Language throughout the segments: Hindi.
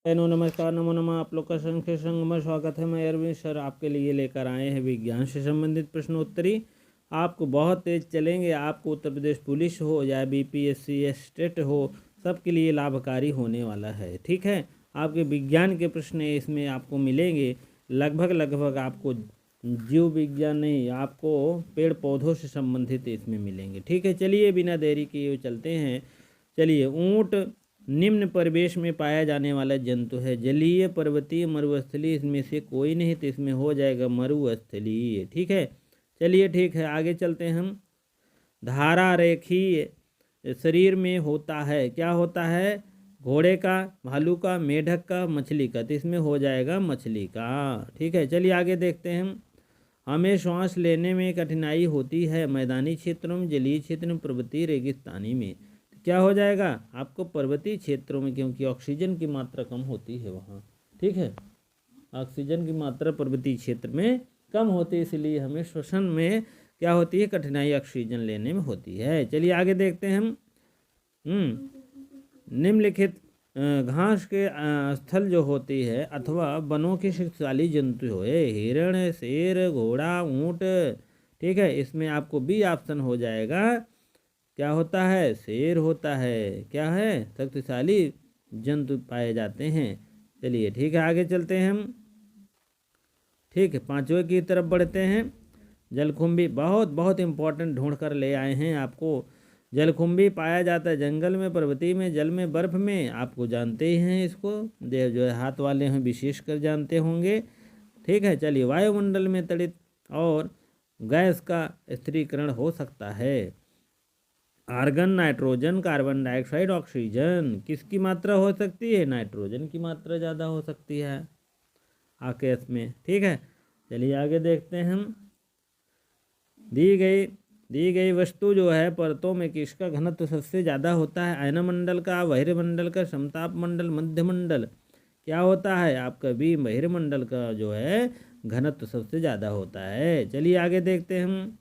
हेलो नमस्कार नमो नमः। आप लोग का संख्य संगम स्वागत है। मैं अरविंद सर आपके लिए लेकर आए हैं विज्ञान से संबंधित प्रश्नोत्तरी। आपको बहुत तेज चलेंगे। आपको उत्तर प्रदेश पुलिस हो या बीपीएससी स्टेट हो, सबके लिए लाभकारी होने वाला है। ठीक है, आपके विज्ञान के प्रश्न इसमें आपको मिलेंगे। लगभग आपको जीव विज्ञान नहीं, आपको पेड़ पौधों से संबंधित इसमें मिलेंगे। ठीक है, चलिए बिना देरी किए चलते हैं। चलिए, ऊँट निम्न परिवेश में पाया जाने वाला जंतु है। जलीय, पर्वतीय, मरुस्थलीय, इसमें से कोई नहीं, तो इसमें हो जाएगा मरुस्थलीय। ठीक है, चलिए ठीक है, आगे चलते हैं हम। धारा रेखीय शरीर में होता है, क्या होता है? घोड़े का, भालू का, मेढक का, मछली का, तो इसमें हो जाएगा मछली का। ठीक है, चलिए आगे देखते हैं हम। हमें श्वास लेने में कठिनाई होती है मैदानी क्षेत्रों में, जलीय क्षेत्र में, पर्वतीय, रेगिस्तानी में। क्या हो जाएगा आपको? पर्वतीय क्षेत्रों में, क्योंकि ऑक्सीजन की मात्रा कम होती है वहाँ। ठीक है, ऑक्सीजन की मात्रा पर्वतीय क्षेत्र में कम होती है, इसलिए हमें श्वसन में क्या होती है? कठिनाई ऑक्सीजन लेने में होती है। चलिए आगे देखते हैं हम। निम्नलिखित घास के स्थल जो होती है अथवा वनों की शक्तिशाली जंतु हो, हिरण, शेर, घोड़ा, ऊँट। ठीक है, इसमें आपको बी ऑप्शन हो जाएगा। क्या होता है? शेर होता है। क्या है? शक्तिशाली जंतु पाए जाते हैं। चलिए ठीक है, आगे चलते हैं हम। ठीक है, पांचवें की तरफ बढ़ते हैं। जलकुंभी बहुत बहुत इंपॉर्टेंट ढूंढ कर ले आए हैं आपको। जलकुंभी पाया जाता है जंगल में, पर्वतीय में, जल में, बर्फ में। आपको जानते ही हैं इसको, जो है हाथ वाले हैं विशेष कर जानते होंगे। ठीक है, चलिए, वायुमंडल में तड़ित और गैस का स्थिरीकरण हो सकता है। Argon, nitrogen, carbon dioxide, oxygen. किसकी मात्रा हो सकती है? नाइट्रोजन की मात्रा ज़्यादा हो सकती है आकाश में। ठीक है, चलिए आगे देखते हैं हम। दी गई वस्तु जो है परतों में किसका घनत्व सबसे ज़्यादा होता है? आयनमंडल का, बहिर्मंडल का, समताप मंडल, मध्यमंडल। क्या होता है आपका? भी बहिर्मंडल का जो है घनत्व सबसे ज़्यादा होता है। चलिए आगे देखते हैं हम।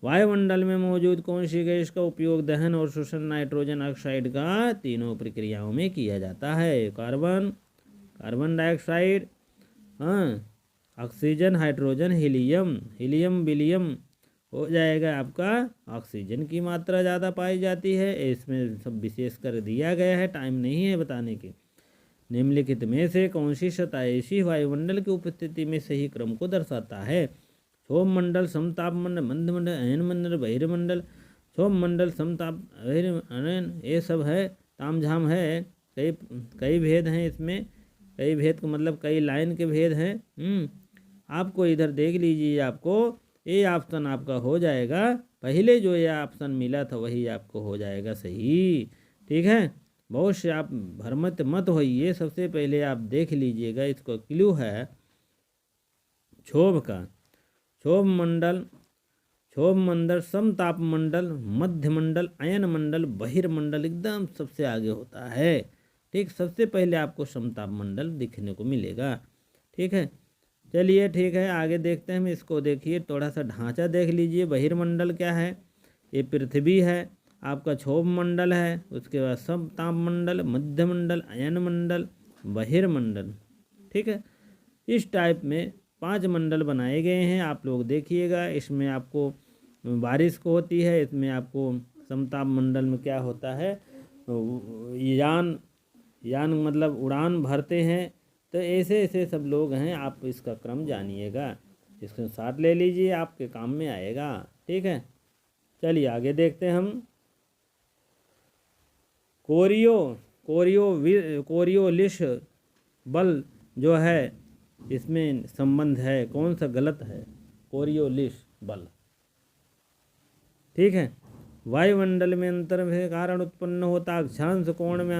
वायुमंडल में मौजूद कौन सी गैस का उपयोग दहन और शोषण नाइट्रोजन ऑक्साइड का तीनों प्रक्रियाओं में किया जाता है? कार्बन डाइऑक्साइड, हाँ, oxygen, hydrogen, helium. Helium William हो जाएगा आपका। ऑक्सीजन की मात्रा ज़्यादा पाई जाती है, इसमें सब विशेष कर दिया गया है, टाइम नहीं है बताने के। निम्नलिखित में से कौन सी सतह ऐसी वायुमंडल की उपस्थिति में सही क्रम को दर्शाता है? क्षोभ मंडल, समताप मंडल, मंदमंडल, अयन मंडल, बहिर्मंडल। क्षोभ मंडल, समताप, अयन, ये सब है, तामझाम है। कई कई भेद हैं इसमें। कई भेद का मतलब कई लाइन के भेद हैं। आपको इधर देख लीजिए, आपको ये ऑप्शन आपका हो जाएगा। पहले जो ये ऑप्शन मिला था वही आपको हो जाएगा सही। ठीक है, बहुत से आप भ्रमित मत होइए। सबसे पहले आप देख लीजिएगा, इसको क्लू है क्षोभ का। क्षोभ मंडल, समताप मंडल, मध्य मंडल, अयन मंडल, बहिर्मंडल एकदम सबसे आगे होता है। ठीक, सबसे पहले आपको समताप मंडल दिखने को मिलेगा। ठीक है, चलिए ठीक है, आगे देखते हैं हम। इसको देखिए, थोड़ा सा ढांचा देख लीजिए। बहिर्मंडल क्या है? ये पृथ्वी है। आपका क्षोभ मंडल है, उसके बाद समताप मंडल, मध्य मंडल, अयन मंडल, बहिर्मंडल। ठीक है, इस टाइप में 5 मंडल बनाए गए हैं। आप लोग देखिएगा, इसमें आपको बारिश को होती है, इसमें आपको समताप मंडल में क्या होता है? यान मतलब उड़ान भरते हैं। तो ऐसे ऐसे सब लोग हैं, आप इसका क्रम जानिएगा। इसको साथ ले लीजिए, आपके काम में आएगा। ठीक है, चलिए आगे देखते हैं हम। कोरियोलिस बल जो है, इसमें संबंध है, कौन सा गलत है? कोरियोलिस बल। ठीक है, वायुमंडल में अंतर के कारण उत्पन्न होता अक्षांश कोण में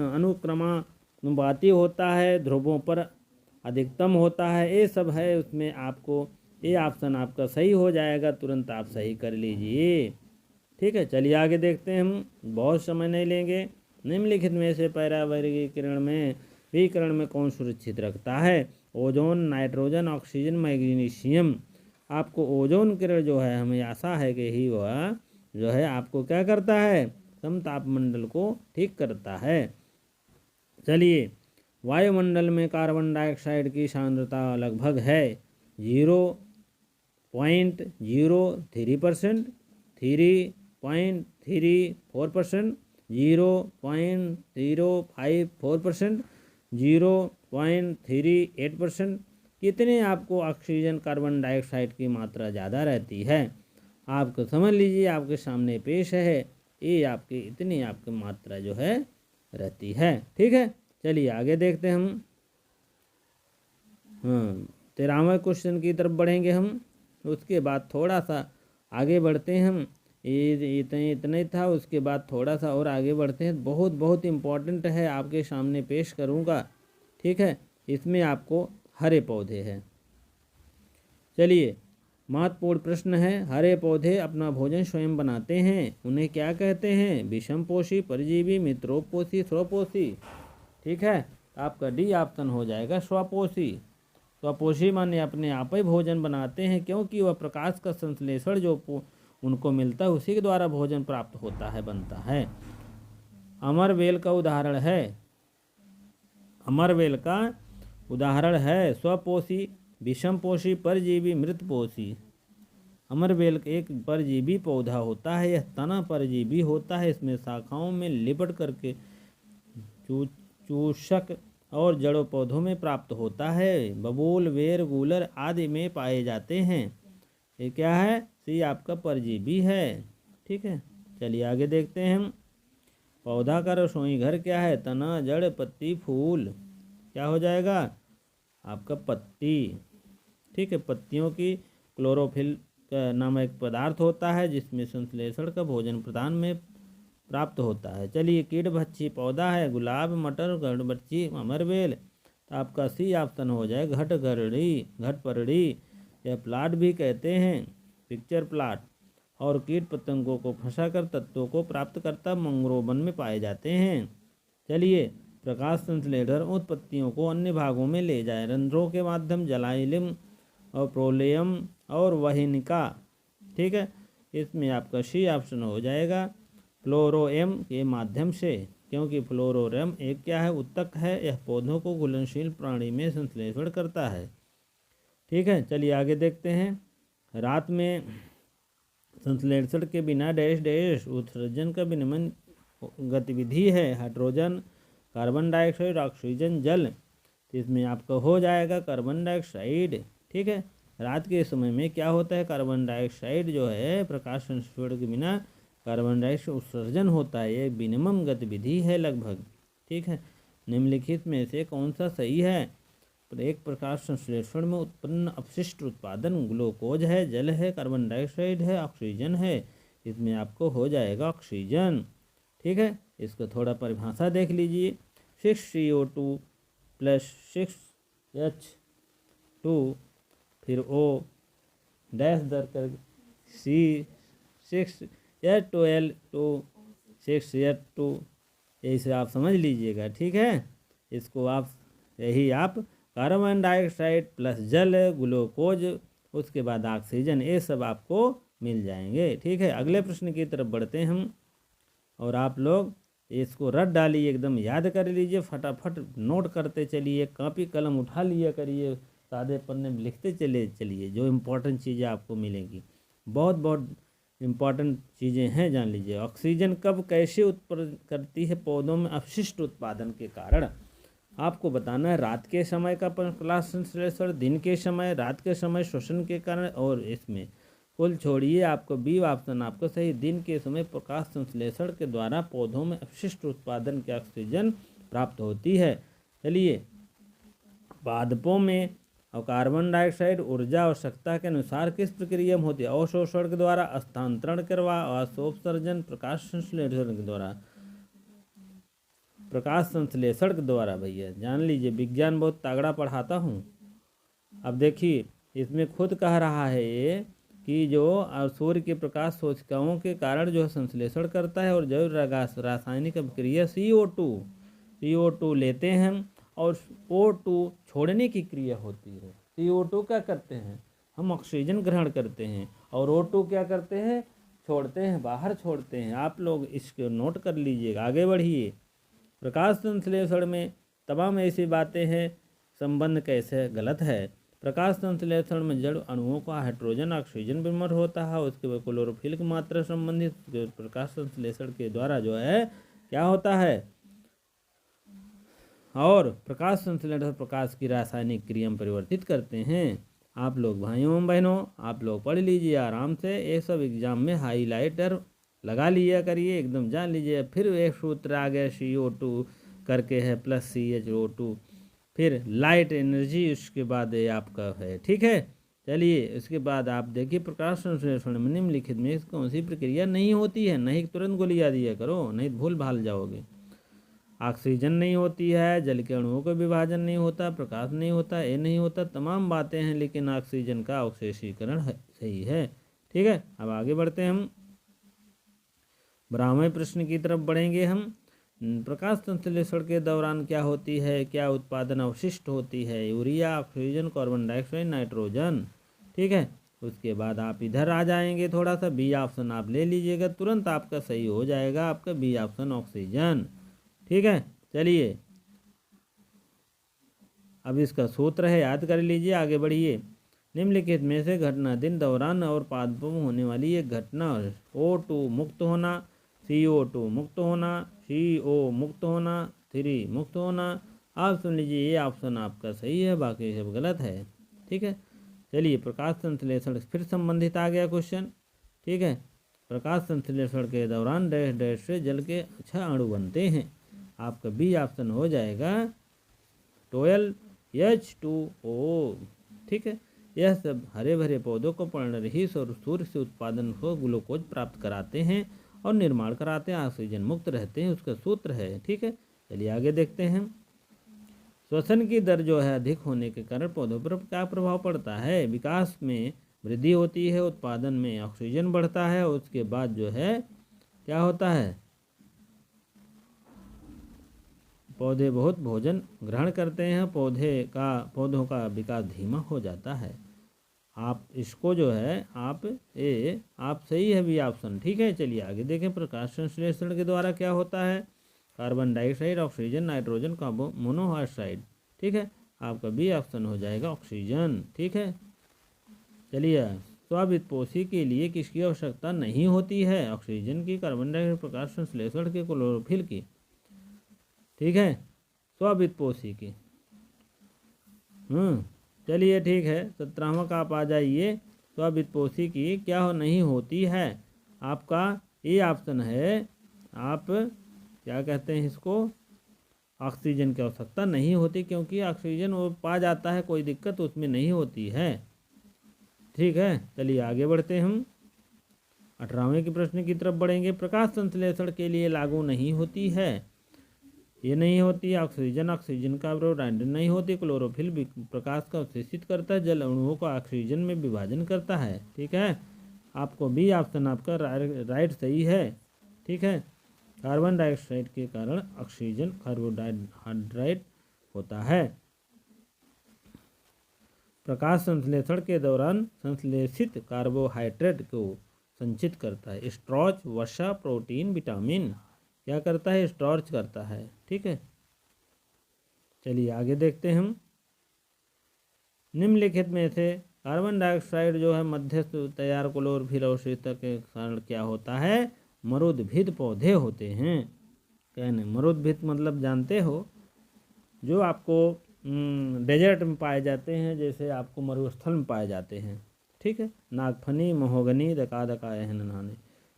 अनुक्रमानुपाती होता है, ध्रुवों पर अधिकतम होता है। ये सब है उसमें। आपको ये ऑप्शन आपका सही हो जाएगा, तुरंत आप सही कर लीजिए। ठीक है, चलिए आगे देखते हैं हम, बहुत समय नहीं लेंगे। निम्नलिखित में से विकिरण में कौन सुरक्षित रखता है? Ozone, nitrogen, oxygen, magnesium. आपको ओजोन किरण जो है, हमें आशा है कि ही वह जो है आपको क्या करता है? समताप मंडल को ठीक करता है। चलिए वायुमंडल में कार्बन डाइऑक्साइड की सांद्रता लगभग है 0.03%, 3.34%, 0.054%, 0.38%। कितने आपको ऑक्सीजन कार्बन डाइऑक्साइड की मात्रा ज़्यादा रहती है? आपको समझ लीजिए, आपके सामने पेश है, ये आपकी इतनी आपकी मात्रा जो है रहती है। ठीक है, चलिए आगे देखते हैं हम। हाँ, 13वें क्वेश्चन की तरफ बढ़ेंगे हम। उसके बाद थोड़ा सा आगे बढ़ते हैं हम। ये इतना ही था, उसके बाद थोड़ा सा और आगे बढ़ते हैं। बहुत बहुत इम्पोर्टेंट है, आपके सामने पेश करूँगा। ठीक है, इसमें आपको हरे पौधे हैं। चलिए, महत्वपूर्ण प्रश्न है। हरे पौधे अपना भोजन स्वयं बनाते हैं, उन्हें क्या कहते हैं? विषमपोषी, परजीवी, मित्रोपोषी, स्वपोषी। ठीक है, आपका डी ऑप्शन हो जाएगा स्वपोषी। स्वपोषी माने अपने आप ही भोजन बनाते हैं, क्योंकि वह प्रकाश का संश्लेषण जो उनको मिलता है उसी के द्वारा भोजन प्राप्त होता है, बनता है। अमरवेल का उदाहरण है, अमरवेल का उदाहरण है स्वपोषी, विषमपोषी, परजीवी, मृतपोषी। अमरवेल एक परजीवी पौधा होता है, यह तना परजीवी होता है। इसमें शाखाओं में लिपट करके चूषक और जड़ों पौधों में प्राप्त होता है। बबूल, वेर, गूलर आदि में पाए जाते हैं। ये क्या है? सी आपका परजीवी है। ठीक है, चलिए आगे देखते हैं हम। पौधा का रसोई घर क्या है? तना, जड़, पत्ती, फूल। क्या हो जाएगा? आपका पत्ती। ठीक है, पत्तियों की क्लोरोफिल का नाम एक पदार्थ होता है, जिसमें संश्लेषण का भोजन प्रदान में प्राप्त होता है। चलिए, कीटभक्षी पौधा है गुलाब, मटर, गढ़बच्ची, अमरवेल। तो आपका सी ऑप्शन हो जाए घटगरड़ी, घटपरड़ी। यह प्लाट भी कहते हैं, पिक्चर प्लाट। और कीट पतंगों को फंसाकर तत्वों को प्राप्त करता मैंग्रोव वन में पाए जाते हैं। चलिए, प्रकाश संश्लेषण उत्पत्तियों को अन्य भागों में ले जाए। रंध्रों के माध्यम, जलाइलम और प्रोलेयम और वहिनिका। ठीक है, इसमें आपका सी ऑप्शन हो जाएगा फ्लोरोएम के माध्यम से, क्योंकि फ्लोरोएम एक क्या है? उत्तक है। यह पौधों को घुलनशील प्राणी में संश्लेषण करता है। ठीक है, चलिए आगे देखते हैं। रात में संश्लेषण के बिना डैश डैश उत्सर्जन का विनिमय गतिविधि है। हाइड्रोजन, कार्बन डाइऑक्साइड, ऑक्सीजन, जल। तो इसमें आपका हो जाएगा कार्बन डाइऑक्साइड। ठीक है, रात के समय में क्या होता है? कार्बन डाइऑक्साइड जो है प्रकाश संश्लेषण के बिना कार्बन डाइऑक्साइड उत्सर्जन होता है। यह मिनिमम गतिविधि है लगभग। ठीक है, निम्नलिखित में से कौन सा सही है? एक प्रकाश संश्लेषण में उत्पन्न अपशिष्ट उत्पादन ग्लूकोज है, जल है, कार्बन डाइऑक्साइड है, ऑक्सीजन है। इसमें आपको हो जाएगा ऑक्सीजन। ठीक है, इसको थोड़ा परिभाषा देख लीजिए। 6CO2 + 6H2 फिर O डैश दर कर C6H12 6H2, ऐसे आप समझ लीजिएगा। ठीक है, इसको आप यही आप कार्बन डाइऑक्साइड प्लस जल, ग्लूकोज, उसके बाद ऑक्सीजन, ये सब आपको मिल जाएंगे। ठीक है, अगले प्रश्न की तरफ बढ़ते हैं हम। और आप लोग इसको रट डालिए, एकदम याद कर लीजिए, फटाफट नोट करते चलिए, कॉपी कलम उठा लिया करिए, सादे पन्ने में लिखते चलिए, जो इम्पोर्टेंट चीज़ें आपको मिलेंगी। बहुत बहुत इम्पॉर्टेंट चीज़ें हैं, जान लीजिए। ऑक्सीजन कब कैसे उत्पन्न करती है पौधों में? अपशिष्ट उत्पादन के कारण। आपको बताना है रात के समय का प्रकाश संश्लेषण, दिन के समय, रात के समय श्वसन के कारण, और इसमें कुल छोड़िए आपको बी ऑप्शन आपको सही। दिन के समय प्रकाश संश्लेषण के द्वारा पौधों में अपशिष्ट उत्पादन के ऑक्सीजन प्राप्त होती है। चलिए, पादपों में और कार्बन डाइऑक्साइड ऊर्जा आवश्यकता के अनुसार किस प्रक्रिया में होती है? अवशोषण के द्वारा, स्थानांतरण करवा, अवशोषण, प्रकाश संश्लेषण के द्वारा। प्रकाश संश्लेषण के द्वारा। भैया जान लीजिए, विज्ञान बहुत तगड़ा पढ़ाता हूँ। अब देखिए, इसमें खुद कह रहा है ये कि जो सूर्य के प्रकाश सूचकांकों के कारण जो है संश्लेषण करता है, और जो रासायनिक अभिक्रिया CO2 लेते हैं और O2 छोड़ने की क्रिया होती है। CO2 क्या करते हैं? हम ऑक्सीजन ग्रहण करते हैं, और O2 क्या करते हैं? छोड़ते हैं, बाहर छोड़ते हैं। आप लोग इसको नोट कर लीजिएगा, आगे बढ़िए। प्रकाश संश्लेषण में तमाम ऐसी बातें हैं। संबंध कैसे गलत है। प्रकाश संश्लेषण में जड़ अणुओं का हाइड्रोजन ऑक्सीजन विमर होता है, उसके बाद क्लोरोफिल की मात्रा संबंधित प्रकाश संश्लेषण के द्वारा जो है क्या होता है। और प्रकाश संश्लेषण प्रकाश की रासायनिक क्रिया में परिवर्तित करते हैं। आप लोग भाइयों एवं बहनों, आप लोग पढ़ लीजिए आराम से, ये सब एग्जाम में हाईलाइटर लगा लिया करिए, एकदम जान लीजिए। फिर एक सूत्र आ गया CO2 करके है प्लस CHO2, फिर लाइट एनर्जी, उसके बाद ये आपका है, ठीक है। चलिए इसके बाद आप देखिए प्रकाश संश्लेषण में निम्नलिखित में कौन सी प्रक्रिया नहीं होती है। नहीं तुरंत गोलियां दिया करो, नहीं भूल भाल जाओगे। ऑक्सीजन नहीं होती है, जल के अणुओं का विभाजन नहीं होता, प्रकाश नहीं होता, ये नहीं होता, तमाम बातें हैं, लेकिन ऑक्सीजन का अवशेषीकरण सही है, ठीक है। अब आगे बढ़ते हैं हम 12वें प्रश्न की तरफ बढ़ेंगे हम। प्रकाश संश्लेषण के दौरान क्या होती है, क्या उत्पादन अवशिष्ट होती है। Urea, oxygen, carbon dioxide, nitrogen, ठीक है। उसके बाद आप इधर आ जाएंगे, थोड़ा सा बी ऑप्शन आप ले लीजिएगा, तुरंत आपका सही हो जाएगा, आपका बी ऑप्शन ऑक्सीजन, ठीक है। चलिए अब इसका सूत्र है, याद कर लीजिए, आगे बढ़िए। निम्नलिखित में से घटना दिन दौरान और पादपों में होने वाली एक घटना O2 मुक्त होना, CO2 मुक्त होना, CO मुक्त होना, 3 मुक्त होना। आप सुन लीजिए, ये ऑप्शन आपका सही है, बाकी सब गलत है, ठीक है। चलिए प्रकाश संश्लेषण फिर संबंधित आ गया क्वेश्चन, ठीक है। प्रकाश संश्लेषण के दौरान डैश डैश से जल के अच्छा अणु बनते हैं। आपका बी ऑप्शन हो जाएगा 12H2O, ठीक है। यह सब हरे भरे पौधों को पर्णरहित और सूर्य से उत्पादन को ग्लूकोज प्राप्त कराते हैं और निर्माण कराते हैं, ऑक्सीजन मुक्त रहते हैं, उसका सूत्र है, ठीक है। चलिए आगे देखते हैं। श्वसन की दर जो है अधिक होने के कारण पौधों पर क्या प्रभाव पड़ता है। विकास में वृद्धि होती है, उत्पादन में ऑक्सीजन बढ़ता है, उसके बाद जो है क्या होता है, पौधे बहुत भोजन ग्रहण करते हैं, पौधों का विकास धीमा हो जाता है। आप इसको जो है आप सही है भी ऑप्शन, ठीक है। चलिए आगे देखें। प्रकाश संश्लेषण के द्वारा क्या होता है। Carbon dioxide, oxygen, nitrogen, carbon monoxide, ठीक है। आपका बी ऑप्शन हो जाएगा ऑक्सीजन, ठीक है। चलिए स्वाभित्पोषी के लिए किसकी आवश्यकता नहीं होती है। ऑक्सीजन की, कार्बन डाइऑक्साइड, प्रकाश संश्लेषण की, क्लोरोफिल की, ठीक है, स्वाभित्पोषी की। चलिए ठीक है। 17वां का आप आ जाइए। स्वाभित्पोषी की क्या नहीं होती है। आपका ये ऑप्शन है, आप क्या कहते हैं इसको, ऑक्सीजन की आवश्यकता नहीं होती, क्योंकि ऑक्सीजन वो पा जाता है, कोई दिक्कत उसमें नहीं होती है, ठीक है। चलिए आगे बढ़ते हैं हम 18वें के प्रश्न की तरफ बढ़ेंगे। प्रकाश संश्लेषण के लिए लागू नहीं होती है। ये नहीं होती ऑक्सीजन का अवरोध नहीं होती। क्लोरोफिल प्रकाश का अवशोषित करता है, जल अणुओं को ऑक्सीजन में विभाजन करता है, ठीक है। आपको बी ऑप्शन आपका राइट सही है, ठीक है। कार्बन डाइऑक्साइड के कारण ऑक्सीजन कार्बोहाइड्रेट होता है। प्रकाश संश्लेषण के दौरान संश्लेषित कार्बोहाइड्रेट को संचित करता है। स्टार्च, वसा, प्रोटीन, विटामिन क्या करता है, स्टार्च करता है, ठीक है। चलिए आगे देखते हैं हम। निम्नलिखित में से कार्बन डाइऑक्साइड जो है मध्यस्थ तैयार क्लोरोफिल अवशोषित के कारण क्या होता है, मरुद्भिद पौधे होते हैं। कहने मरुद्भिद मतलब जानते हो, जो आपको डेजर्ट में पाए जाते हैं, जैसे आपको मरुस्थल में पाए जाते हैं, ठीक है। नागफनी, महोगनी, दका दका एहन नहाने,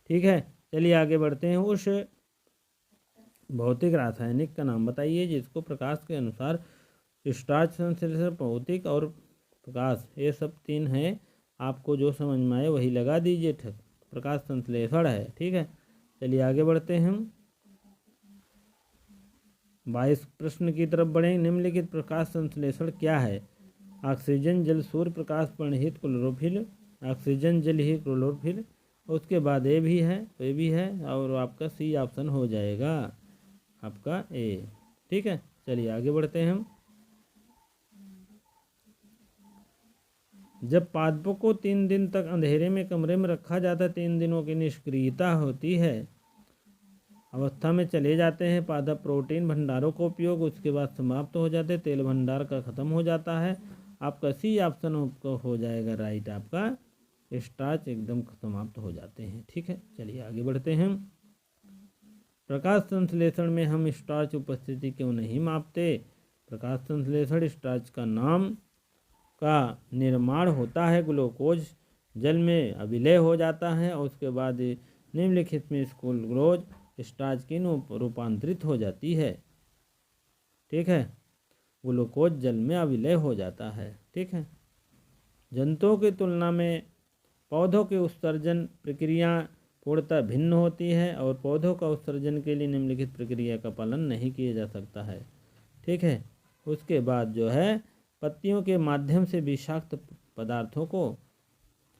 ठीक है। चलिए आगे बढ़ते हैं। उस भौतिक रासायनिक का नाम बताइए जिसको प्रकाश के अनुसार स्टार्च संश्लेषण, भौतिक और प्रकाश, ये सब 3 हैं। आपको जो समझ में आए वही लगा दीजिए, प्रकाश संश्लेषण है, ठीक है। चलिए आगे बढ़ते हैं हम 22 प्रश्न की तरफ बढ़ें। निम्नलिखित प्रकाश संश्लेषण क्या है। ऑक्सीजन, जल, सूर्य प्रकाश परिणहित क्लोरोफिल, ऑक्सीजन, जल ही क्लोरोफिल, उसके बाद ये भी है, ये भी है, और आपका सी ऑप्शन हो जाएगा आपका ए, ठीक है। चलिए आगे बढ़ते हैं हम। जब पादपों को 3 दिन तक अंधेरे में कमरे में रखा जाता है, 3 दिनों की निष्क्रियता होती है। अवस्था में चले जाते हैं। पादप प्रोटीन भंडारों का उपयोग उसके बाद समाप्त हो जाते हैं, तेल भंडार का खत्म हो जाता है। आपका सी ऑप्शन हो जाएगा राइट, आपका स्टार्च एकदम समाप्त हो जाते हैं। ठीक है, चलिए आगे बढ़ते हैं। प्रकाश संश्लेषण में हम स्टार्च उपस्थिति क्यों नहीं मापते? प्रकाश संश्लेषण स्टार्च का नाम का निर्माण होता है, ग्लूकोज जल में अविलय हो जाता है और उसके बाद निम्नलिखित में ग्लूकोज स्टार्च की रूपांतरित हो जाती है। ठीक है, ग्लूकोज जल में अविलय हो जाता है। ठीक है, जंतुओं की तुलना में पौधों की उत्सर्जन प्रक्रिया पूर्णतः भिन्न होती है और पौधों का उत्सर्जन के लिए निम्नलिखित प्रक्रिया का पालन नहीं किया जा सकता है। ठीक है, उसके बाद जो है पत्तियों के माध्यम से विषाक्त पदार्थों को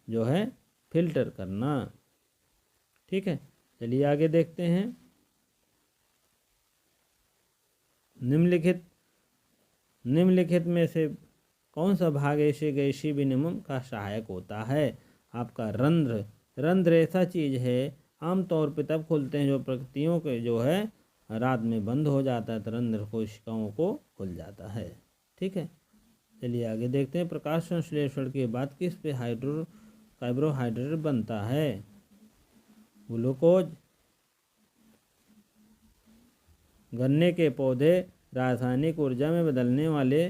जो है फिल्टर करना। ठीक है, चलिए आगे देखते हैं। निम्नलिखित में से कौन सा भाग ऐसे गैसीय विनिमय का सहायक होता है? आपका रंध्र। रंध्र ऐसा चीज़ है आमतौर पर तब खुलते हैं जो प्रकृतियों के जो है रात में बंद हो जाता है, तो रंध्र कोशिकाओं को खुल जाता है। ठीक है, चलिए आगे देखते हैं। प्रकाश संश्लेषण के बाद किस पे कार्बोहाइड्रेट बनता है? ग्लूकोज। गन्ने के पौधे रासायनिक ऊर्जा में बदलने वाले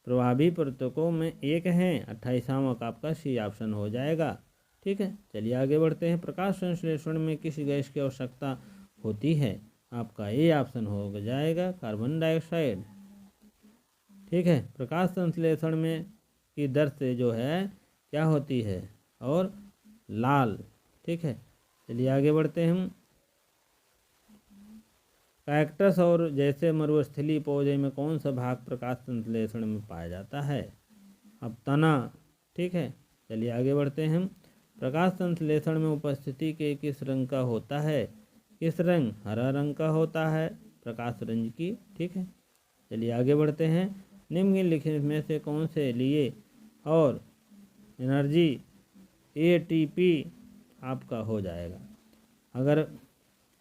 प्रभावी प्रतकों में एक हैं। 28वां का आपका सी ऑप्शन हो जाएगा। ठीक है, चलिए आगे बढ़ते हैं। प्रकाश संश्लेषण में किस गैस की आवश्यकता होती है? आपका ए ऑप्शन हो जाएगा, कार्बन डाइऑक्साइड। ठीक है, प्रकाश संश्लेषण में की दर से जो है क्या होती है और लाल। ठीक है, चलिए आगे बढ़ते हैं हम। कैक्टस और जैसे मरुस्थलीय पौधे में कौन सा भाग प्रकाश संश्लेषण में पाया जाता है? अब तना। ठीक है, चलिए आगे बढ़ते हैं हम। प्रकाश संश्लेषण में उपस्थिति के किस रंग का होता है? किस रंग? हरा रंग का होता है, प्रकाश रंज की। ठीक है, चलिए आगे बढ़ते हैं। निम्नलिखित में से कौन से लिए और एनर्जी एटीपी आपका हो जाएगा? अगर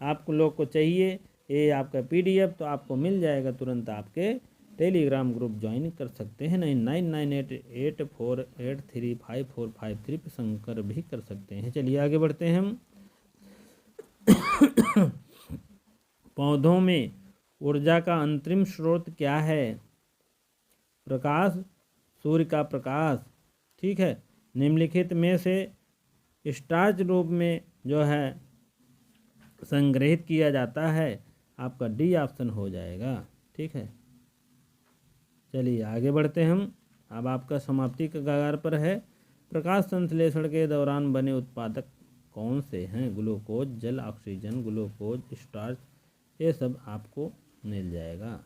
आप लोग को चाहिए ये आपका पीडीएफ तो आपको मिल जाएगा, तुरंत आपके टेलीग्राम ग्रुप ज्वाइन कर सकते हैं। 999884835453 पे संकर भी कर सकते हैं। चलिए आगे बढ़ते हैं हम। पौधों में ऊर्जा का अंतरिम स्रोत क्या है? प्रकाश, सूर्य का प्रकाश। ठीक है, निम्नलिखित में से स्टार्च रूप में जो है संग्रहित किया जाता है, आपका डी ऑप्शन हो जाएगा। ठीक है, चलिए आगे बढ़ते हैं हम। अब आपका समाप्ति के कगार पर है। प्रकाश संश्लेषण के दौरान बने उत्पादक कौन से हैं? ग्लूकोज, जल, ऑक्सीजन, ग्लूकोज, स्टार्च, ये सब आपको मिल जाएगा।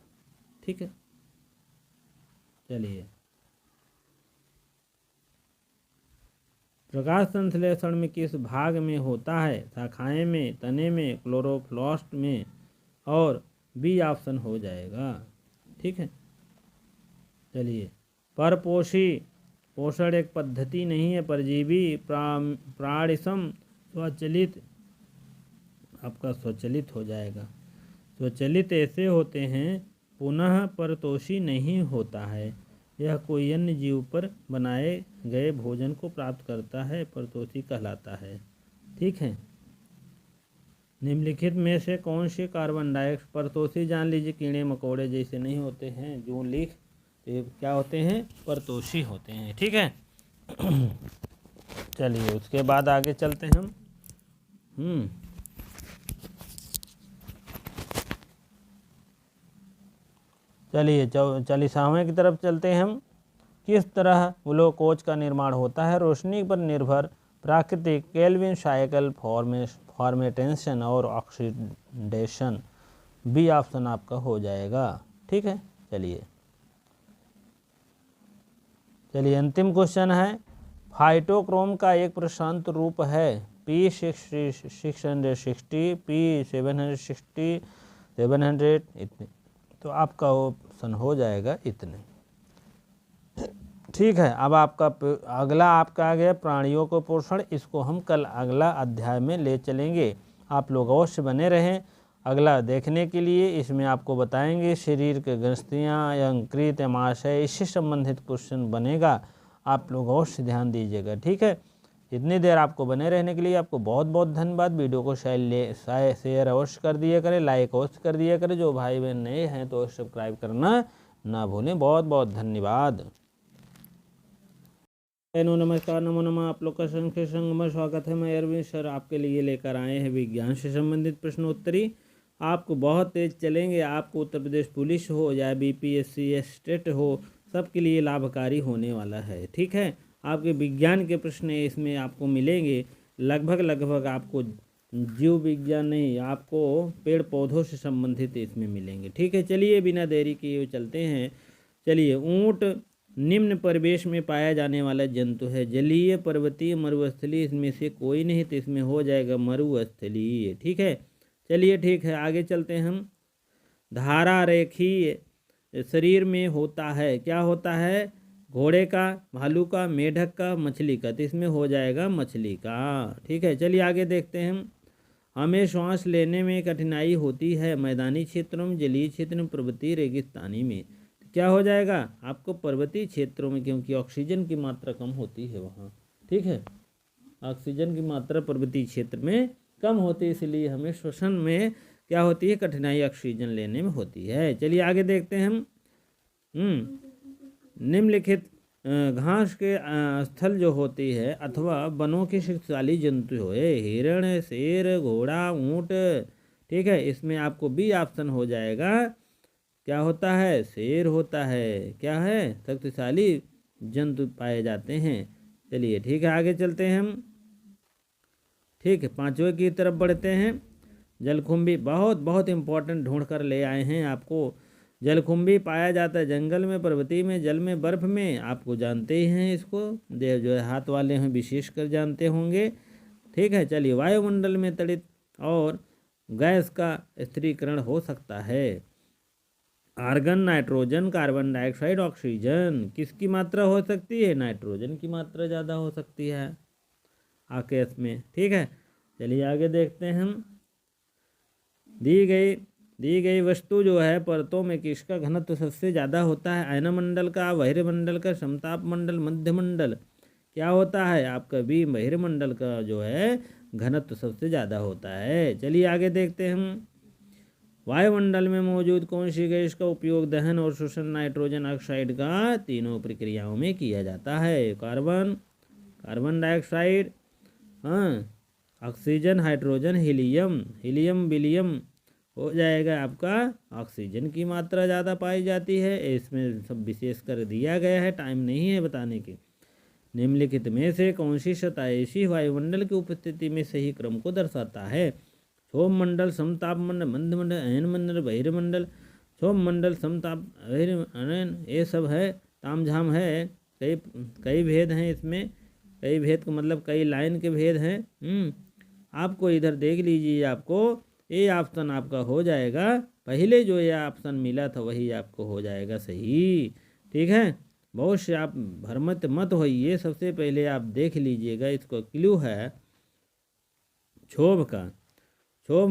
ठीक है, चलिए प्रकाश संश्लेषण में किस भाग में होता है? शाखाएं में, तने में, क्लोरोप्लास्ट में और बी ऑप्शन हो जाएगा। ठीक है, चलिए परपोषी पोषण एक पद्धति नहीं है, परजीवी प्राणिसम स्वचलित आपका स्वचलित हो जाएगा। स्वचलित ऐसे होते हैं पुनः परतोषी नहीं होता है, यह कोई अन्य जीव पर बनाए गए भोजन को प्राप्त करता है, परतोषी कहलाता है। ठीक है, निम्नलिखित में से कौन से कार्बन डाइऑक्साइड परतोषी जान लीजिए कीड़े मकोड़े जैसे नहीं होते हैं, जो लिख तो क्या होते हैं? परतोषी होते हैं। ठीक है, चलिए उसके बाद आगे चलते हैं हम। चलिए 40वें की तरफ चलते हैं हम। किस तरह ग्लूकोज का निर्माण होता है? रोशनी पर निर्भर प्राकृतिक केल्विन साइकिल फॉर्मेटेशन और ऑक्सीडेशन, बी ऑप्शन आपका हो जाएगा। ठीक है, चलिए अंतिम क्वेश्चन है। फाइटोक्रोम का एक प्रशांत रूप है P660, P760, 700 इतने, तो आपका ऑप्शन हो जाएगा इतने। ठीक है, अब आपका अगला आपका आ गया प्राणियों को पोषण। इसको हम कल अगला अध्याय में ले चलेंगे। आप लोग अवश्य बने रहें। अगला देखने के लिए इसमें आपको बताएंगे शरीर के ग्रंथियाँ, यकृत, आमाशय, इससे संबंधित क्वेश्चन बनेगा। आप लोग अवश्य ध्यान दीजिएगा, ठीक है। इतनी देर आपको बने रहने के लिए आपको बहुत बहुत धन्यवाद। वीडियो को शेयर अवश्य कर दिया करें, लाइक अवश्य कर दिया करें। जो भाई बहन नए हैं तो सब्सक्राइब करना ना भूलें। बहुत बहुत धन्यवाद। नमस्कार, नमो नमः। आप लोग का संख्य संग में स्वागत है। मैं अरविंद सर आपके लिए लेकर आए हैं विज्ञान से संबंधित प्रश्नोत्तरी। आपको बहुत तेज चलेंगे। आपको उत्तर प्रदेश पुलिस हो या BPSC स्टेट हो, सबके लिए लाभकारी होने वाला है, ठीक है। आपके विज्ञान के प्रश्न इसमें आपको मिलेंगे। लगभग आपको जीव विज्ञान नहीं, आपको पेड़ पौधों से संबंधित इसमें मिलेंगे, ठीक है। चलिए बिना देरी किए चलते हैं। चलिए, ऊंट निम्न परिवेश में पाया जाने वाला जंतु है। जलीय, पर्वतीय, मरुस्थलीय, इसमें से कोई नहीं, तो इसमें हो जाएगा मरुस्थलीय, ठीक है। चलिए ठीक है, आगे चलते हैं हम। धारा रेखीय शरीर में होता है, क्या होता है? घोड़े का, भालू का, मेढक का, मछली का, तो इसमें हो जाएगा मछली का, ठीक है। चलिए आगे देखते हैं हम। हमें श्वास लेने में कठिनाई होती है मैदानी क्षेत्रों में, जलीय क्षेत्र में, पर्वतीय, रेगिस्तानी में। क्या हो जाएगा आपको? पर्वतीय क्षेत्रों में, क्योंकि ऑक्सीजन की मात्रा कम होती है वहाँ, ठीक है। ऑक्सीजन की मात्रा पर्वतीय क्षेत्र में कम होती है, इसलिए हमें श्वसन में क्या होती है? कठिनाई ऑक्सीजन लेने में होती है। चलिए आगे देखते हैं हम। निम्नलिखित घास के स्थल जो होती है अथवा वनों की शक्तिशाली जंतु हो, हिरण, शेर, घोड़ा, ऊंट, ठीक है। इसमें आपको बी ऑप्शन हो जाएगा। क्या होता है? शेर होता है। क्या है? शक्तिशाली जंतु पाए जाते हैं। चलिए ठीक है, आगे चलते हैं हम, ठीक है। पांचवें की तरफ बढ़ते हैं। जलकुंभी बहुत बहुत इंपॉर्टेंट ढूंढ कर ले आए हैं आपको। जलकुंभी पाया जाता है जंगल में, पर्वतीय में, जल में, बर्फ में। आपको जानते ही हैं इसको, देव जो है हाथ वाले हैं विशेष कर जानते होंगे, ठीक है। चलिए, वायुमंडल में तड़ित और गैस का स्थिरीकरण हो सकता है। Argon, nitrogen, carbon dioxide, oxygen. किसकी मात्रा हो सकती है? नाइट्रोजन की मात्रा ज़्यादा हो सकती है आकाश में, ठीक है। चलिए आगे देखते हैं हम। दी गई वस्तु जो है परतों में किसका घनत्व सबसे ज़्यादा होता है? आयनमंडल का, बहिर्मंडल का, समताप मंडल, मध्यमंडल। क्या होता है आपका? बी, बहिर्मंडल का जो है घनत्व सबसे ज़्यादा होता है। चलिए आगे देखते हैं हम। वायुमंडल में मौजूद कौन सी गैस का उपयोग दहन और शोषण नाइट्रोजन ऑक्साइड का तीनों प्रक्रियाओं में किया जाता है? कार्बन डाइऑक्साइड, हाँ, oxygen, hydrogen, helium. Helium William हो जाएगा आपका। ऑक्सीजन की मात्रा ज़्यादा पाई जाती है, इसमें सब विशेष कर दिया गया है, टाइम नहीं है बताने की। निम्नलिखित में से कौन सी सतह ऐसी वायुमंडल की उपस्थिति में सही क्रम को दर्शाता है? क्षोभ मंडल, समताप मंडल, मध्यमंडल, अयन मंडल, बहिर्मंडल। क्षोभ मंडल, समताप, अयन, ये सब है, तामझाम है। कई भेद हैं इसमें, कई भेद का मतलब कई लाइन के भेद हैं। आपको इधर देख लीजिए, आपको ये ऑप्शन आपका हो जाएगा। पहले जो ये ऑप्शन मिला था वही आपको हो जाएगा सही, ठीक है। बहुत से आप भ्रमित मत होइए, सबसे पहले आप देख लीजिएगा, इसको क्लू है क्षोभ का। क्षोभ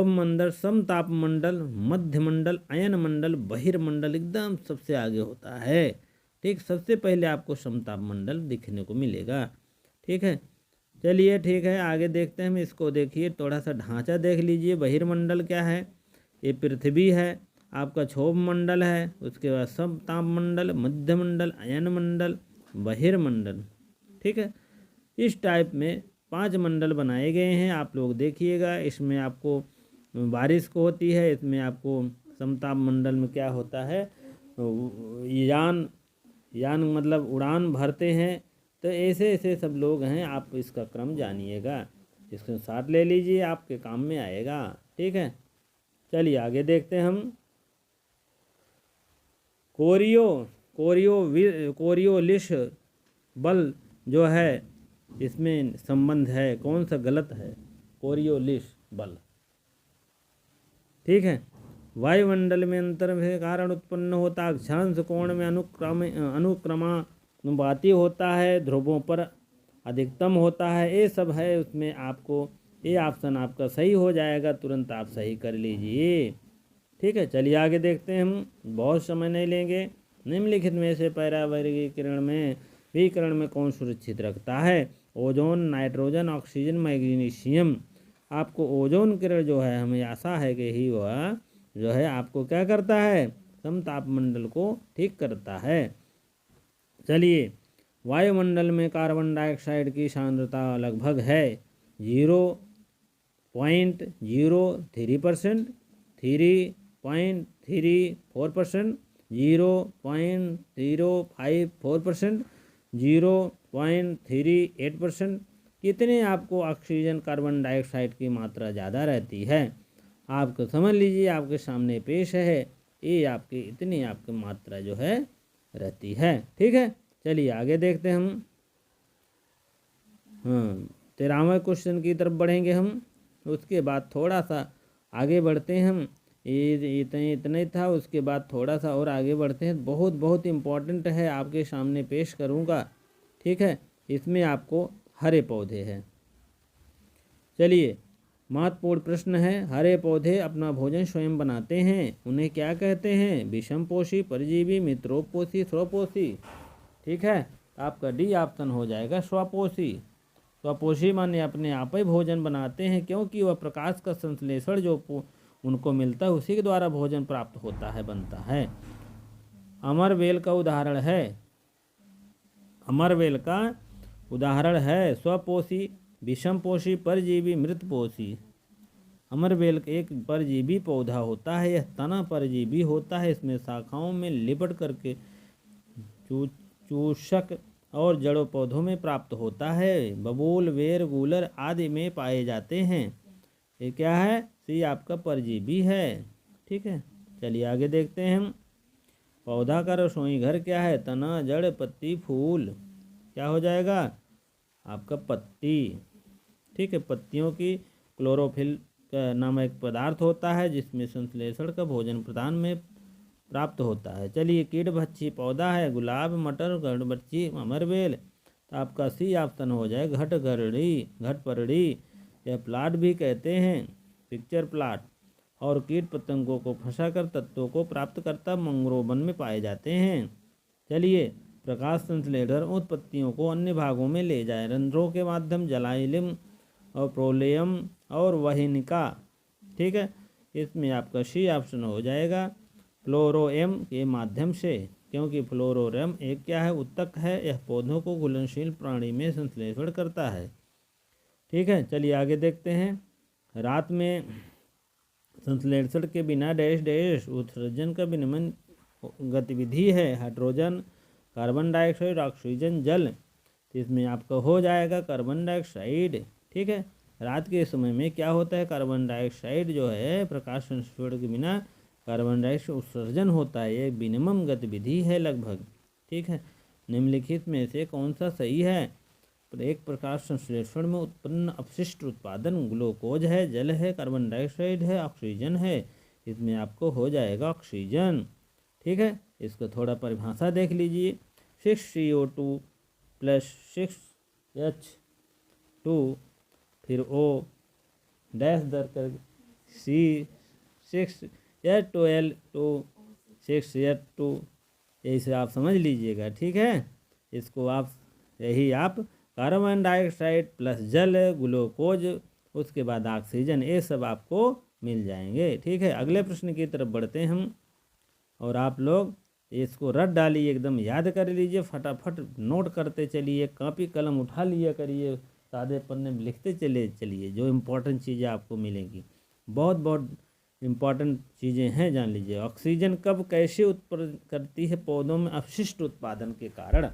मंडल, समताप मंडल, मध्य मंडल, अयन मंडल, बहिर्मंडल एकदम सबसे आगे होता है, ठीक। सबसे पहले आपको समताप मंडल दिखने को मिलेगा, ठीक है। चलिए ठीक है, आगे देखते हैं हम। इसको देखिए, थोड़ा सा ढांचा देख लीजिए। बहिर्मंडल क्या है? ये पृथ्वी है। आपका क्षोभ मंडल है, उसके बाद समताप मंडल, मध्य मंडल, अयन मंडल, बहिर्मंडल, ठीक है। इस टाइप में 5 मंडल बनाए गए हैं, आप लोग देखिएगा। इसमें आपको बारिश को होती है, इसमें आपको समताप मंडल में क्या होता है? यान मतलब उड़ान भरते हैं। तो ऐसे ऐसे सब लोग हैं, आप इसका क्रम जानिएगा, इसको साथ ले लीजिए, आपके काम में आएगा, ठीक है। चलिए आगे देखते हैं हम। कोरियोलिस बल जो है इसमें संबंध है, कौन सा गलत है? कोरियोलिस बल, ठीक है। वायुमंडल में अंतर के कारण उत्पन्न होता अक्षांश कोण में अनुक्रमानुपाती होता है, ध्रुवों पर अधिकतम होता है, ये सब है। उसमें आपको ये ऑप्शन आपका सही हो जाएगा, तुरंत आप सही कर लीजिए। ठीक है, चलिए आगे देखते हैं, हम बहुत समय नहीं लेंगे। निम्नलिखित में से परावर्गीकरण में विकरण में कौन सुरक्षित रखता है? Ozone, nitrogen, oxygen, magnesium. आपको ओजोन किरण जो है, हमें आशा है कि ही वह जो है आपको क्या करता है, समतापमंडल को ठीक करता है। चलिए, वायुमंडल में कार्बन डाइऑक्साइड की सांद्रता लगभग है 0.03%, 3.34%, 0.054%, 0.38%। कितने आपको ऑक्सीजन कार्बन डाइऑक्साइड की मात्रा ज़्यादा रहती है? आपको समझ लीजिए, आपके सामने पेश है, ये आपकी इतनी आपकी मात्रा जो है रहती है। ठीक है, चलिए आगे देखते हैं हम। हाँ, 13वें क्वेश्चन की तरफ बढ़ेंगे हम, उसके बाद थोड़ा सा आगे बढ़ते हैं हम। ये इतना ही था, उसके बाद थोड़ा सा और आगे बढ़ते हैं। बहुत बहुत इम्पोर्टेंट है, आपके सामने पेश करूँगा। ठीक है, इसमें आपको हरे पौधे हैं। चलिए, महत्वपूर्ण प्रश्न है, हरे पौधे अपना भोजन स्वयं बनाते हैं, उन्हें क्या कहते हैं? विषमपोषी, परजीवी, मित्रोपोषी, स्वपोषी। ठीक है, आपका डी ऑप्शन हो जाएगा स्वपोषी। स्वपोषी माने अपने आप ही भोजन बनाते हैं, क्योंकि वह प्रकाश का संश्लेषण जो उनको मिलता है उसी के द्वारा भोजन प्राप्त होता है, बनता है। अमरवेल का उदाहरण है, अमरवेल का उदाहरण है स्वपोषी, विषमपोषी, परजीवी, मृतपोषी। अमरवेल एक परजीवी पौधा होता है, यह तना परजीवी होता है। इसमें शाखाओं में लिपट करके चूषक और जड़ों पौधों में प्राप्त होता है। बबूल, वेर, गूलर आदि में पाए जाते हैं। ये क्या है? सी आपका परजीवी है। ठीक है, चलिए आगे देखते हैं हम। पौधा का रसोई घर क्या है? तना, जड़, पत्ती, फूल। क्या हो जाएगा आपका? पत्ती। ठीक है, पत्तियों की क्लोरोफिल का नाम एक पदार्थ होता है, जिसमें संश्लेषण का भोजन प्रदान में प्राप्त होता है। चलिए, कीटभक्षी पौधा है, गुलाब, मटर, गढ़बच्ची, अमरवेल। तो आपका सी ऑप्शन हो जाए घटगरड़ी, घटपरड़ी। यह प्लाट भी कहते हैं, पिक्चर प्लाट, और कीट पतंगों को फंसाकर तत्वों को प्राप्त करता मैंग्रोव वन में पाए जाते हैं। चलिए, प्रकाश संश्लेषण उत्पत्तियों को अन्य भागों में ले जाए, रंध्रों के माध्यम, जलाइलम और प्रोलेयम और वहिनिका। ठीक है, इसमें आपका सी ऑप्शन हो जाएगा फ्लोरोएम के माध्यम से, क्योंकि फ्लोरोएम एक क्या है? उत्तक है। यह पौधों को घुलनशील प्राणी में संश्लेषण करता है। ठीक है, चलिए आगे देखते हैं। रात में संश्लेषण के बिना डैश डैश उत्सर्जन का विनिमय गतिविधि है, हाइड्रोजन, कार्बन डाइऑक्साइड, ऑक्सीजन, जल। तो इसमें आपका हो जाएगा कार्बन डाइऑक्साइड। ठीक है, रात के समय में क्या होता है? कार्बन डाइऑक्साइड जो है प्रकाश संश्लेषण के बिना कार्बन डाइऑक्साइड उत्सर्जन होता है, ये मिनिमम गतिविधि है लगभग। ठीक है, निम्नलिखित में से कौन सा सही है? एक प्रकाश संश्लेषण में उत्पन्न अपशिष्ट उत्पादन ग्लूकोज है, जल है, कार्बन डाइऑक्साइड है, ऑक्सीजन है। इसमें आपको हो जाएगा ऑक्सीजन। ठीक है, इसको थोड़ा परिभाषा देख लीजिए। 6CO2 + 6H2 फिर O डैश दर कर C6H12 6H2, ऐसे आप समझ लीजिएगा। ठीक है, इसको आप यही आप कार्बन डाइऑक्साइड प्लस जल, ग्लूकोज, उसके बाद ऑक्सीजन, ये सब आपको मिल जाएंगे। ठीक है, अगले प्रश्न की तरफ बढ़ते हैं हम, और आप लोग इसको रट डालिए, एकदम याद कर लीजिए, फटाफट नोट करते चलिए, कॉपी कलम उठा लिया करिए, सादे पन्ने में लिखते चलिए, जो इम्पोर्टेंट चीज़ें आपको मिलेंगी। बहुत बहुत इम्पॉर्टेंट चीज़ें हैं, जान लीजिए। ऑक्सीजन कब कैसे उत्पन्न करती है पौधों में? अपशिष्ट उत्पादन के कारण।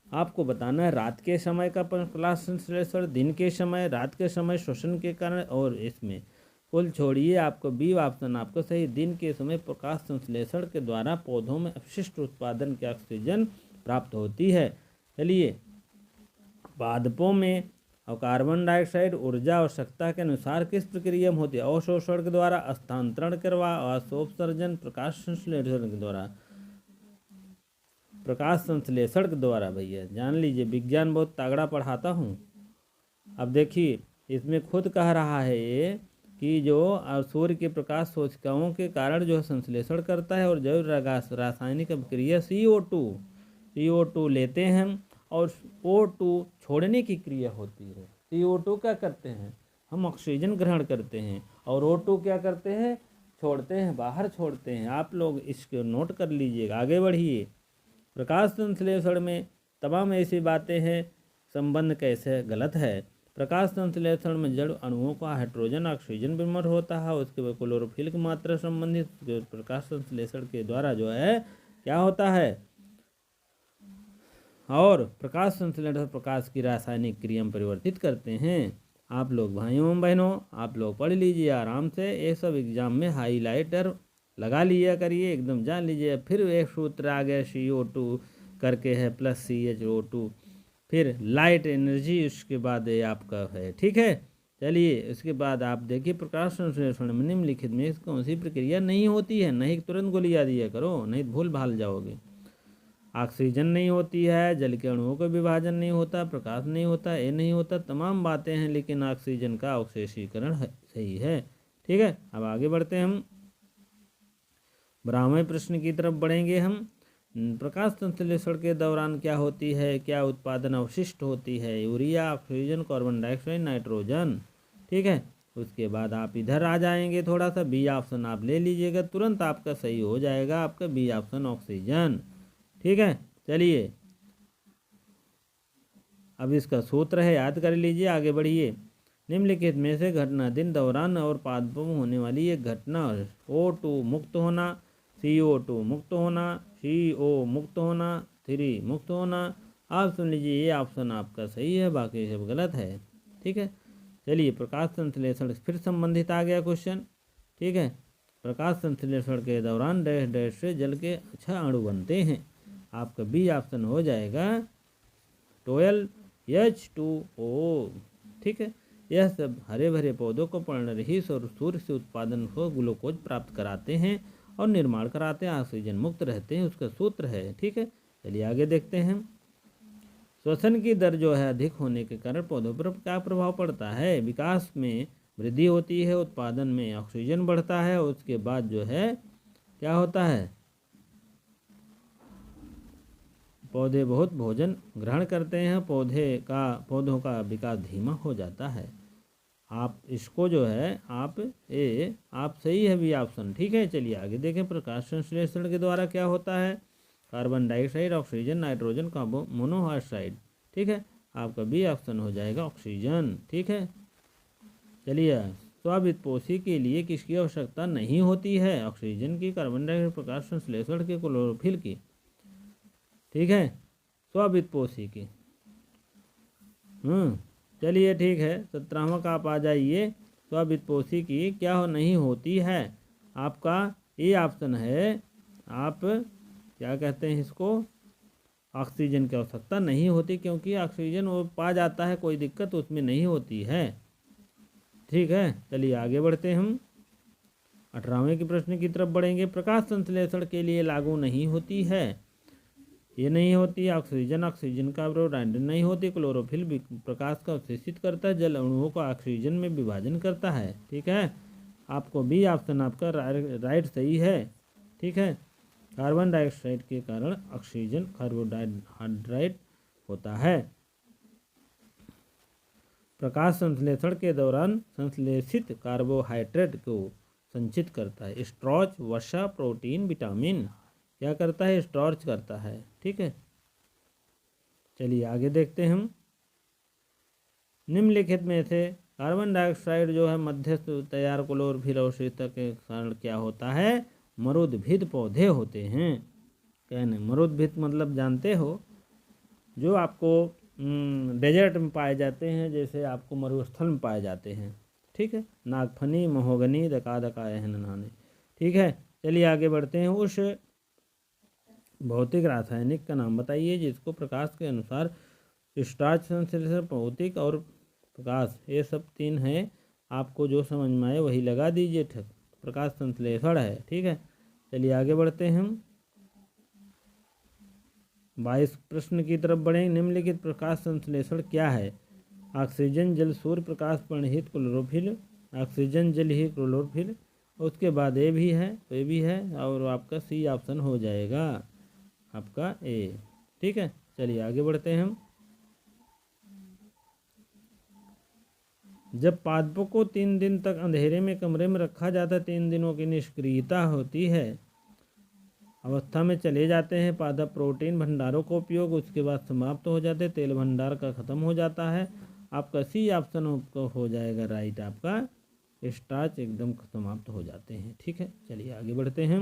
आपको बताना है रात के समय का प्रकाश संश्लेषण, दिन के समय, रात के समय श्वसन के कारण, और इसमें कुल छोड़िए आपको बी ऑप्शन आपको सही। दिन के समय प्रकाश संश्लेषण के द्वारा पौधों में अपशिष्ट उत्पादन के ऑक्सीजन प्राप्त होती है। चलिए, पादपों में और कार्बन डाइऑक्साइड ऊर्जा आवश्यकता के अनुसार किस प्रक्रिया में होती है? अवशोषण के द्वारा, स्थानांतरण करवा, अवशोषण, प्रकाश संश्लेषण के द्वारा। प्रकाश संश्लेषण के द्वारा भैया, जान लीजिए, विज्ञान बहुत तगड़ा पढ़ाता हूँ। अब देखिए, इसमें खुद कह रहा है ये कि जो सूर्य के प्रकाश सूचकांकों के कारण जो है संश्लेषण करता है और जैव रासायनिक अभिक्रिया CO2 लेते हैं और O2 छोड़ने की क्रिया होती है। CO2 क्या करते हैं, हम ऑक्सीजन ग्रहण करते हैं और O2 क्या करते हैं, छोड़ते हैं, बाहर छोड़ते हैं। आप लोग इसको नोट कर लीजिएगा, आगे बढ़िए। प्रकाश संश्लेषण में तमाम ऐसी बातें हैं, संबंध कैसे गलत है। प्रकाश संश्लेषण में जड़ अणुओं का हाइड्रोजन ऑक्सीजन विमर होता है, उसके बाद क्लोरोफिल की मात्रा संबंधित प्रकाश संश्लेषण के द्वारा जो है क्या होता है। और प्रकाश संश्लेषण प्रकाश की रासायनिक क्रिया में परिवर्तित करते हैं। आप लोग भाइयों एवं बहनों, आप लोग पढ़ लीजिए आराम से, ये सब एग्जाम में हाईलाइटर लगा लिया करिए, एकदम जान लीजिए। फिर एक सूत्र आ गया CO2 करके है प्लस CHO2, फिर लाइट एनर्जी, उसके बाद ये आपका है, ठीक है। चलिए इसके बाद आप देखिए प्रकाश संश्लेषण में निम्नलिखित में कौन सी प्रक्रिया नहीं होती है। नहीं तुरंत गोली याद दिया करो, नहीं भूल भाल जाओगे। ऑक्सीजन नहीं होती है, जल के अणुओं का विभाजन नहीं होता, प्रकाश नहीं होता, ये नहीं होता, तमाम बातें हैं, लेकिन ऑक्सीजन का अवशेषीकरण सही है, ठीक है। अब आगे बढ़ते हैं हम 12वें प्रश्न की तरफ बढ़ेंगे हम। प्रकाश संश्लेषण के दौरान क्या होती है, क्या उत्पादन अवशिष्ट होती है, urea, oxygen, carbon dioxide, nitrogen, ठीक है। उसके बाद आप इधर आ जाएंगे, थोड़ा सा बी ऑप्शन आप ले लीजिएगा, तुरंत आपका सही हो जाएगा, आपका बी ऑप्शन ऑक्सीजन, ठीक है। चलिए अब इसका सूत्र है, याद कर लीजिए, आगे बढ़िए। निम्नलिखित में से घटना दिन दौरान और पादपों में होने वाली एक घटना O2 मुक्त होना, CO2 मुक्त होना, CO मुक्त होना, 3 मुक्त होना। आप सुन लीजिए, ये ऑप्शन आपका सही है, बाकी सब गलत है, ठीक है। चलिए प्रकाश संश्लेषण फिर संबंधित आ गया क्वेश्चन, ठीक है। प्रकाश संश्लेषण के दौरान डैश डैश से जल के अच्छा अणु बनते हैं, आपका बी ऑप्शन हो जाएगा 12H2O, ठीक है। यह सब हरे भरे पौधों को पर्णरहित और सूर्य से उत्पादन को ग्लूकोज प्राप्त कराते हैं और निर्माण कराते हैं, ऑक्सीजन मुक्त रहते हैं, उसका सूत्र है, ठीक है। चलिए आगे देखते हैं। श्वसन की दर जो है अधिक होने के कारण पौधों पर क्या प्रभाव पड़ता है, विकास में वृद्धि होती है, उत्पादन में ऑक्सीजन बढ़ता है, उसके बाद जो है क्या होता है, पौधे बहुत भोजन ग्रहण करते हैं, पौधों का विकास धीमा हो जाता है। आप इसको जो है आप सही है भी ऑप्शन, ठीक है। चलिए आगे देखें। प्रकाश संश्लेषण के द्वारा क्या होता है, कार्बन डाइऑक्साइड, ऑक्सीजन, नाइट्रोजन का मोनोऑक्साइड, ठीक है। आपका बी ऑप्शन हो जाएगा ऑक्सीजन, ठीक है। चलिए स्वाभित्पोषी के लिए किसकी आवश्यकता नहीं होती है, ऑक्सीजन की, कार्बन डाइऑक्साइड, प्रकाश संश्लेषण की, क्लोरोफिल की, ठीक है, स्वाभित्पोषी की। चलिए ठीक है। 17वां का आप आ जाइए। स्वाभित्पोषी की क्या नहीं होती है, आपका ये ऑप्शन है, आप क्या कहते हैं इसको, ऑक्सीजन की आवश्यकता नहीं होती, क्योंकि ऑक्सीजन वो पा जाता है, कोई दिक्कत उसमें नहीं होती है, ठीक है। चलिए आगे बढ़ते हैं हम 18वें के प्रश्न की तरफ बढ़ेंगे। प्रकाश संश्लेषण के लिए लागू नहीं होती है, ये नहीं होती ऑक्सीजन का अवरोध नहीं होती, क्लोरोफिल प्रकाश का अवशोषित करता है, जल अणुओं को ऑक्सीजन में विभाजन करता है, ठीक है। आपको बी ऑप्शन आपका राइट सही है, ठीक है। कार्बन डाइऑक्साइड के कारण ऑक्सीजन कार्बोहाइड्रेट होता है। प्रकाश संश्लेषण के दौरान संश्लेषित कार्बोहाइड्रेट को संचित करता है, स्टार्च, वसा, प्रोटीन, विटामिन क्या करता है, स्टार्च करता है, ठीक है। चलिए आगे देखते हैं हम। निम्नलिखित में से कार्बन डाइऑक्साइड जो है मध्यस्थ तैयार क्लोरोफिल अवशोषित के कारण क्या होता है, मरुद्भिद पौधे होते हैं। कहने मरुद्भिद मतलब जानते हो, जो आपको डेजर्ट में पाए जाते हैं, जैसे आपको मरुस्थल में पाए जाते हैं, ठीक है। नागफनी, महोगनी, दका दका एहन नाने, ठीक है। चलिए आगे बढ़ते हैं। उस भौतिक रासायनिक का नाम बताइए जिसको प्रकाश के अनुसार स्टार्च संश्लेषण, भौतिक और प्रकाश, ये सब 3 हैं, आपको जो समझ में आए वही लगा दीजिए, ठीक। प्रकाश संश्लेषण है, ठीक है। चलिए आगे बढ़ते हैं हम 22 प्रश्न की तरफ बढ़ें। निम्नलिखित प्रकाश संश्लेषण क्या है, ऑक्सीजन जल सूर्य प्रकाश परिणहित क्लोरोफिल, ऑक्सीजन जल ही क्लोरोफिल। उसके बाद ए भी है, तो ए भी है, और आपका सी ऑप्शन हो जाएगा आपका ए। ठीक है, चलिए आगे बढ़ते हैं हम। जब पादपों को 3 दिन तक अंधेरे में कमरे में रखा जाता है, 3 दिनों की निष्क्रियता होती है, अवस्था में चले जाते हैं पादप प्रोटीन भंडारों का उपयोग उसके बाद समाप्त हो जाते हैं, तेल भंडार का खत्म हो जाता है। आपका सी ऑप्शन हो जाएगा राइट, आपका स्टार्च एकदम समाप्त हो जाते हैं। ठीक है, चलिए आगे बढ़ते हैं।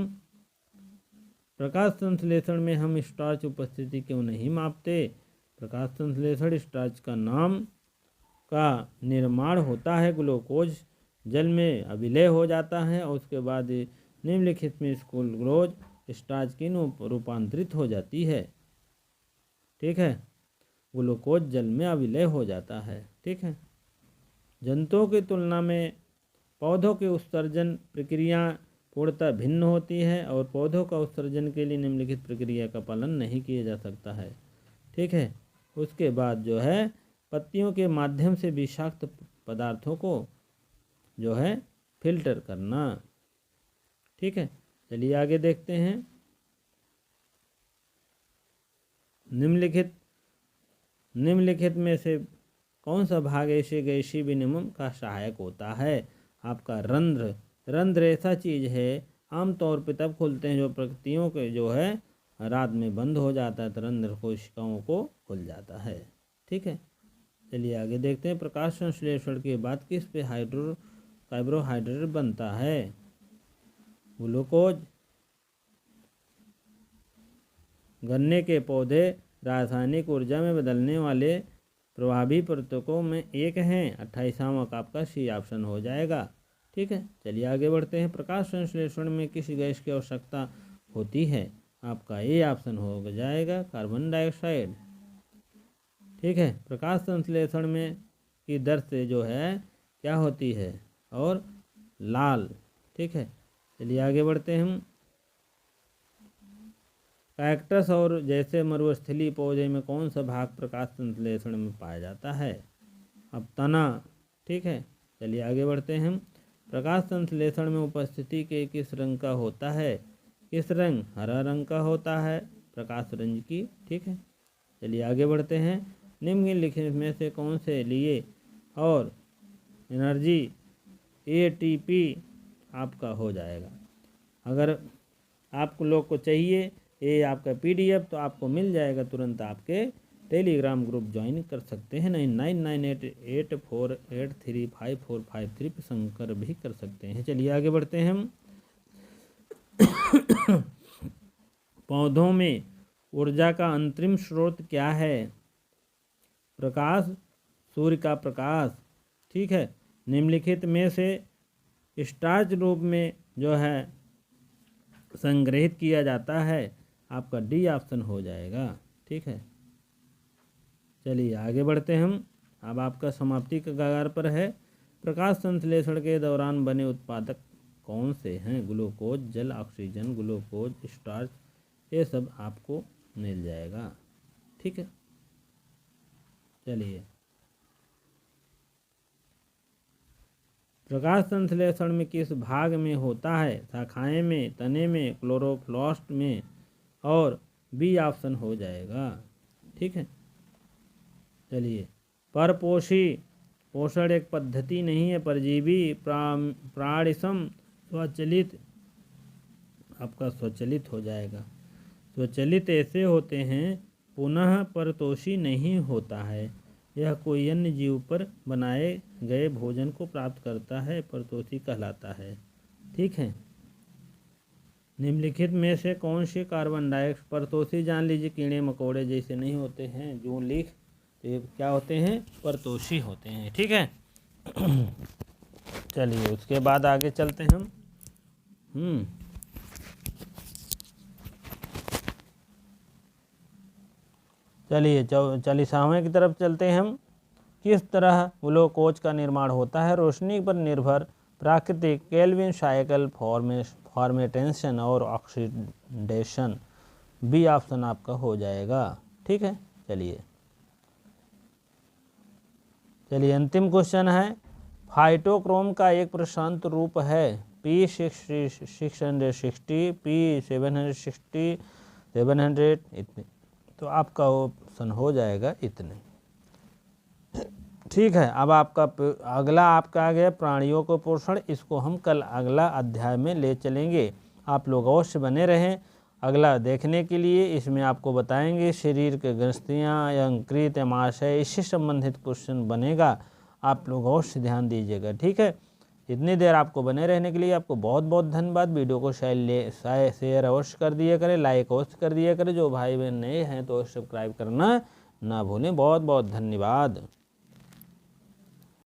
प्रकाश संश्लेषण में हम स्टार्च उपस्थिति क्यों नहीं मापते? प्रकाश संश्लेषण स्टार्च का नाम का निर्माण होता है, ग्लूकोज जल में अविलय हो जाता है और उसके बाद निम्नलिखित में ग्लूकोज स्टार्च की रूपांतरित हो जाती है। ठीक है, ग्लूकोज जल में अविलय हो जाता है। ठीक है, जंतुओं की तुलना में पौधों की उत्सर्जन प्रक्रिया पूर्णतः भिन्न होती है और पौधों का उत्सर्जन के लिए निम्नलिखित प्रक्रिया का पालन नहीं किया जा सकता है। ठीक है, उसके बाद जो है पत्तियों के माध्यम से विषाक्त पदार्थों को जो है फिल्टर करना। ठीक है, चलिए आगे देखते हैं। निम्नलिखित में से कौन सा भाग ऐसे गैसीय विनिमय का सहायक होता है? आपका रंध्र। रंध्र ऐसा चीज़ है आमतौर पे तब खुलते हैं जो प्रकृतियों के जो है रात में बंद हो जाता है, तो रंध्र कोशिकाओं को खुल जाता है। ठीक है, चलिए आगे देखते हैं। प्रकाश संश्लेषण के बाद किस पे कार्बोहाइड्रेट बनता है? ग्लूकोज। गन्ने के पौधे रासायनिक ऊर्जा में बदलने वाले प्रभावी प्रतीकों में एक हैं। 28वां का आपका सी ऑप्शन हो जाएगा। ठीक है, चलिए आगे बढ़ते हैं। प्रकाश संश्लेषण में किस गैस की आवश्यकता होती है? आपका ए ऑप्शन हो जाएगा, कार्बन डाइऑक्साइड। ठीक है, प्रकाश संश्लेषण में की दर से जो है क्या होती है? और लाल। ठीक है, चलिए आगे बढ़ते हैं हम। कैक्टस और जैसे मरुस्थलीय पौधे में कौन सा भाग प्रकाश संश्लेषण में पाया जाता है? अब तना। ठीक है, चलिए आगे बढ़ते हैं हम। प्रकाश संश्लेषण में उपस्थिति के किस रंग का होता है? किस रंग? हरा रंग का होता है, प्रकाश रंज की। ठीक है, चलिए आगे बढ़ते हैं। निम्नलिखित में से कौन से लिए और एनर्जी ATP आपका हो जाएगा? अगर आप लोग को चाहिए ये आपका PDF तो आपको मिल जाएगा तुरंत, आपके टेलीग्राम ग्रुप ज्वाइन कर सकते हैं 999884835453 पे संकर भी कर सकते हैं। चलिए आगे बढ़ते हैं हम। पौधों में ऊर्जा का अंतरिम स्रोत क्या है? प्रकाश, सूर्य का प्रकाश। ठीक है, निम्नलिखित में से स्टार्च रूप में जो है संग्रहित किया जाता है, आपका डी ऑप्शन हो जाएगा। ठीक है, चलिए आगे बढ़ते हैं हम। अब आपका समाप्ति के कगार पर है। प्रकाश संश्लेषण के दौरान बने उत्पादक कौन से हैं? ग्लूकोज, जल, ऑक्सीजन, ग्लूकोज, स्टार्च, ये सब आपको मिल जाएगा। ठीक है, चलिए प्रकाश संश्लेषण में किस भाग में होता है? शाखाएं में, तने में, क्लोरोप्लास्ट में, और बी ऑप्शन हो जाएगा। ठीक है, चलिए परपोषी पोषण एक पद्धति नहीं है, परजीवी प्राणिसम स्वचलित, आपका स्वचलित हो जाएगा। स्वचलित ऐसे होते हैं पुनः परतोषी नहीं होता है, यह कोई अन्य जीव पर बनाए गए भोजन को प्राप्त करता है, परतोषी कहलाता है। ठीक है, निम्नलिखित में से कौन से कार्बन डाइऑक्साइड परतोषी जान लीजिए कीड़े मकोड़े जैसे नहीं होते हैं, जो लिख तो ये क्या होते हैं? परतोषी होते हैं। ठीक है, चलिए उसके बाद आगे चलते हैं हम। चलिए 40वें की तरफ चलते हैं हम। किस तरह ग्लूकोज का निर्माण होता है? रोशनी पर निर्भर प्राकृतिक केल्विन साइकिल फॉर्मेटेशन और ऑक्सीडेशन, बी ऑप्शन आपका हो जाएगा। ठीक है, चलिए चलिए अंतिम क्वेश्चन है, फाइटोक्रोम का एक प्रशांत रूप है P660, P760, 700 इतने, तो आपका ऑप्शन हो जाएगा इतने। ठीक है, अब आपका अगला आपका आ गया प्राणियों को पोषण, इसको हम कल अगला अध्याय में ले चलेंगे। आप लोग अवश्य बने रहें अगला देखने के लिए। इसमें आपको बताएंगे शरीर के ग्रंथियाँ, यकृत, आमाशय, इससे संबंधित क्वेश्चन बनेगा, आप लोग अवश्य ध्यान दीजिएगा। ठीक है, इतनी देर आपको बने रहने के लिए आपको बहुत बहुत धन्यवाद। वीडियो को शेयर अवश्य कर दिया करें, लाइक अवश्य कर दिया करें। जो भाई बहन नए हैं तो सब्सक्राइब करना ना भूलें। बहुत बहुत धन्यवाद।